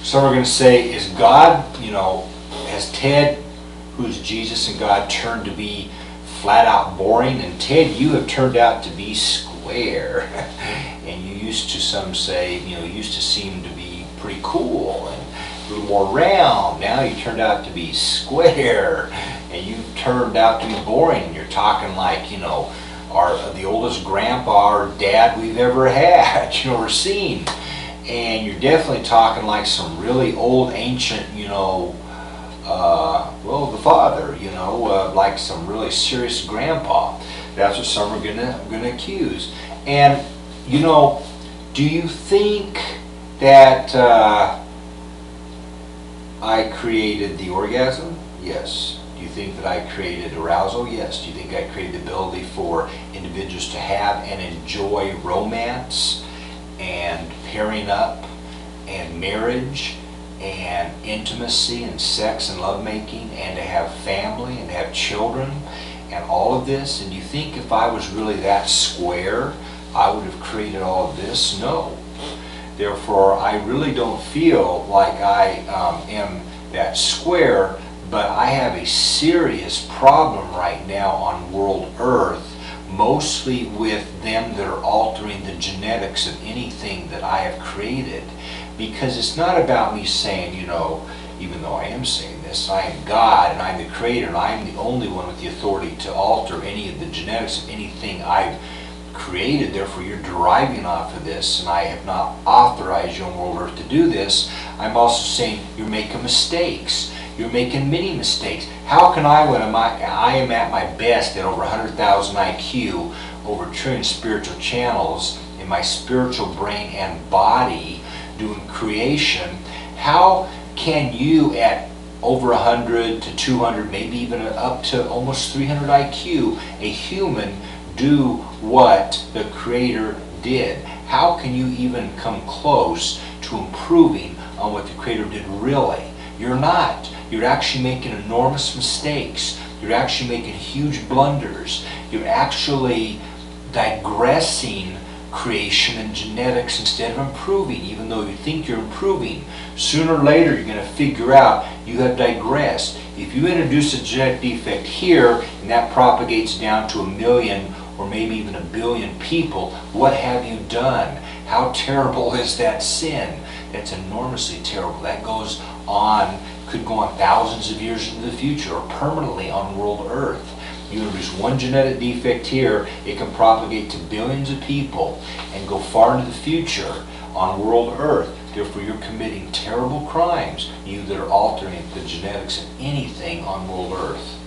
Some are going to say, is God, has Ted, who's Jesus and God, turned to be flat out boring? And Ted, you have turned out to be square. And you used to, some say, used to seem to be pretty cool and a little more round. Now you turned out to be square. And you turned out to be boring. You're talking like, the oldest grandpa or dad we've ever had, or seen. And you're definitely talking like some really old, ancient, the father, like some really serious grandpa. That's what some are gonna accuse. And do you think that I created the orgasm? Yes. Do you think that I created arousal? Yes. Do you think I created the ability for individuals to have and enjoy romance and pairing up and marriage and intimacy and sex and lovemaking and to have family and to have children and all of this? And do you think if I was really that square, I would have created all of this? No. Therefore, I really don't feel like I am that square, but I have a serious problem right now on world Earth, mostly with them that are altering the genetics of anything that I have created. Because it's not about me saying, even though I am saying this, I am God and I'm the creator and I'm the only one with the authority to alter any of the genetics of anything I've created. Therefore, you're deriving off of this, and I have not authorized you on world Earth to do this. I'm also saying you're making mistakes. You're making many mistakes. How can I, when I am at my best at over 100,000 IQ, over 1 trillion spiritual channels in my spiritual brain and body, doing creation, how can you at over 100 to 200, maybe even up to almost 300 IQ, a human, do what the Creator did? How can you even come close to improving on what the Creator did really? You're not. You're actually making enormous mistakes. You're actually making huge blunders. You're actually digressing creation and genetics instead of improving. Even though you think you're improving, sooner or later you're going to figure out you have digressed. If you introduce a genetic defect here and that propagates down to 1 million or maybe even 1 billion people, what have you done? How terrible is that sin? That's enormously terrible. That goes on, could go on thousands of years into the future or permanently on world Earth. You introduce one genetic defect here, it can propagate to billions of people and go far into the future on world Earth. Therefore, you're committing terrible crimes, you that are altering the genetics of anything on world Earth.